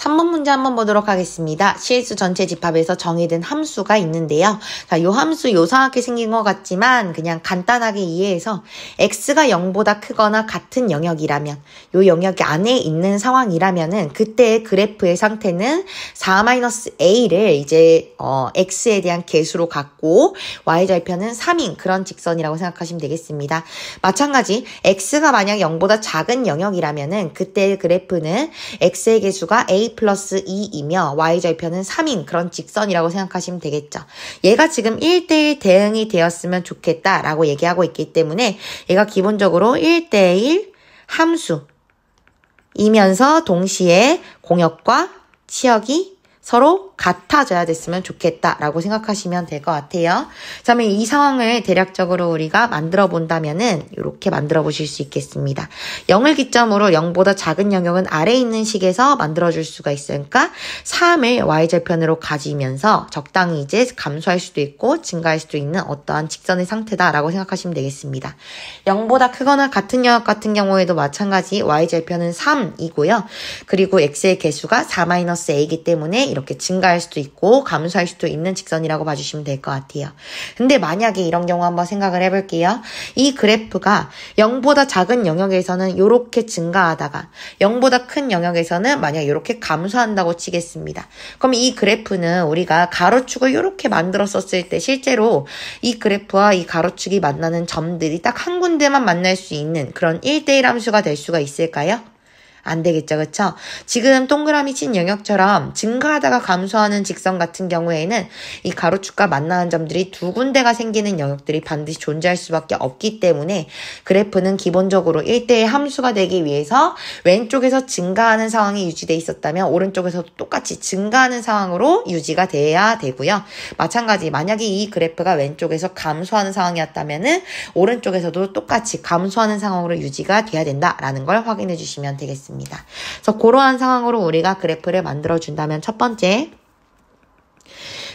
3번 문제 한번 보도록 하겠습니다. 실수 전체 집합에서 정의된 함수가 있는데요. 자, 요 함수 요상하게 생긴 것 같지만 그냥 간단하게 이해해서 x가 0보다 크거나 같은 영역이라면 요 영역 안에 있는 상황이라면은 그때의 그래프의 상태는 4-a를 이제 x에 대한 계수로 갖고 y절편은 3인 그런 직선이라고 생각하시면 되겠습니다. 마찬가지 x가 만약 0보다 작은 영역이라면은 그때의 그래프는 x의 계수가 a 플러스 2이며 y절편은 3인 그런 직선이라고 생각하시면 되겠죠. 얘가 지금 1대1 대응이 되었으면 좋겠다라고 얘기하고 있기 때문에 얘가 기본적으로 1대1 함수이면서 동시에 공역과 치역이 서로 같아져야 됐으면 좋겠다라고 생각하시면 될 것 같아요. 자, 그러면 이 상황을 대략적으로 우리가 만들어 본다면은 이렇게 만들어 보실 수 있겠습니다. 0을 기점으로 0보다 작은 영역은 아래에 있는 식에서 만들어 줄 수가 있으니까 3을 y절편으로 가지면서 적당히 이제 감소할 수도 있고 증가할 수도 있는 어떠한 직선의 상태다라고 생각하시면 되겠습니다. 0보다 크거나 같은 영역 같은 경우에도 마찬가지 y절편은 3이고요. 그리고 x의 개수가 4-a이기 때문에 이렇게 증가할 수도 있고 감소할 수도 있는 직선이라고 봐주시면 될 것 같아요. 근데 만약에 이런 경우 한번 생각을 해볼게요. 이 그래프가 0보다 작은 영역에서는 이렇게 증가하다가 0보다 큰 영역에서는 만약 이렇게 감소한다고 치겠습니다. 그럼 이 그래프는 우리가 가로축을 이렇게 만들었었을 때 실제로 이 그래프와 이 가로축이 만나는 점들이 딱 한 군데만 만날 수 있는 그런 1대1 함수가 될 수가 있을까요? 안 되겠죠, 그쵸? 지금 동그라미 친 영역처럼 증가하다가 감소하는 직선 같은 경우에는 이 가로축과 만나는 점들이 두 군데가 생기는 영역들이 반드시 존재할 수밖에 없기 때문에 그래프는 기본적으로 1대1 함수가 되기 위해서 왼쪽에서 증가하는 상황이 유지돼 있었다면 오른쪽에서도 똑같이 증가하는 상황으로 유지가 돼야 되고요. 마찬가지 만약에 이 그래프가 왼쪽에서 감소하는 상황이었다면은 오른쪽에서도 똑같이 감소하는 상황으로 유지가 돼야 된다라는 걸 확인해 주시면 되겠습니다. 그래서 그러한 상황으로 우리가 그래프를 만들어준다면 첫 번째,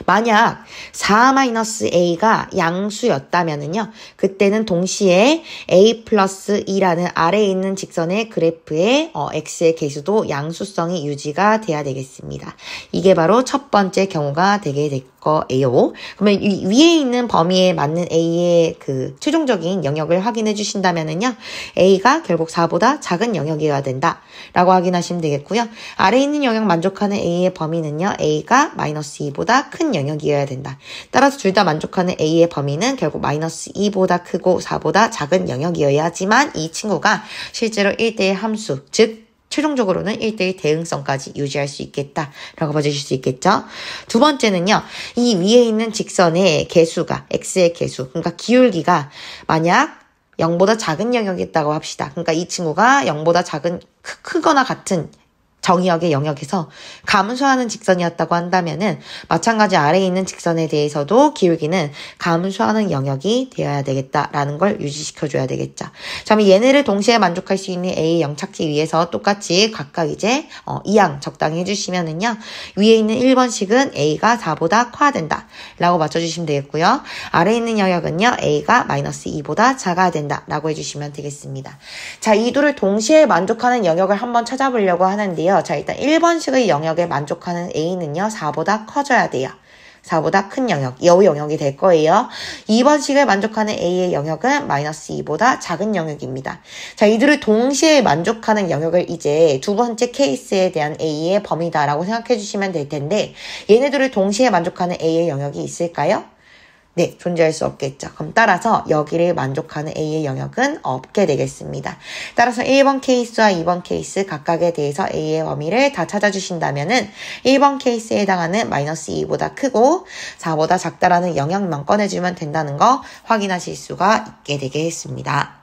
만약 4-a가 양수였다면은요, 그때는 동시에 a 플러스 2라는 아래에 있는 직선의 그래프의 x의 계수도 양수성이 유지가 돼야 되겠습니다. 이게 바로 첫 번째 경우가 되게 될 거예요. 그러면 이 위에 있는 범위에 맞는 a의 그 최종적인 영역을 확인해 주신다면은요, a가 결국 4보다 작은 영역이어야 된다 라고 확인하시면 되겠고요. 아래에 있는 영역 만족하는 a의 범위는요, a가 마이너스 2보다 큰 영역이어야 된다. 따라서 둘 다 만족하는 a의 범위는 결국 마이너스 2보다 크고 4보다 작은 영역이어야지만 이 친구가 실제로 1대1 함수, 즉 최종적으로는 1대1 대응성까지 유지할 수 있겠다라고 봐주실 수 있겠죠. 두 번째는요, 이 위에 있는 직선의 개수가, x의 개수, 그러니까 기울기가 만약 0보다 작은 영역이었다고 합시다. 그러니까 이 친구가 0보다 작은, 크거나 같은 정의역의 영역에서 감소하는 직선이었다고 한다면은 마찬가지 아래에 있는 직선에 대해서도 기울기는 감소하는 영역이 되어야 되겠다라는 걸 유지시켜줘야 되겠죠. 자, 그럼 얘네를 동시에 만족할 수 있는 A의 0 찾기 위해서 똑같이 각각 이제 이항 적당히 해주시면은요, 위에 있는 1번식은 A가 4보다 커야 된다 라고 맞춰주시면 되겠고요. 아래에 있는 영역은요, A가 마이너스 2보다 작아야 된다 라고 해주시면 되겠습니다. 자, 이 둘을 동시에 만족하는 영역을 한번 찾아보려고 하는데요. 자, 일단 1번식의 영역에 만족하는 A는요, 4보다 커져야 돼요. 4보다 큰 영역, 여우 영역이 될 거예요. 2번식을 만족하는 A의 영역은 마이너스 2보다 작은 영역입니다. 자, 이들을 동시에 만족하는 영역을 이제 두 번째 케이스에 대한 A의 범위다라고 생각해 주시면 될 텐데, 얘네들을 동시에 만족하는 A의 영역이 있을까요? 네, 존재할 수 없겠죠. 그럼 따라서 여기를 만족하는 A의 영역은 없게 되겠습니다. 따라서 1번 케이스와 2번 케이스 각각에 대해서 A의 범위를 다 찾아주신다면은 1번 케이스에 해당하는 마이너스 2보다 크고 4보다 작다라는 영역만 꺼내주면 된다는 거 확인하실 수가 있게 되겠습니다.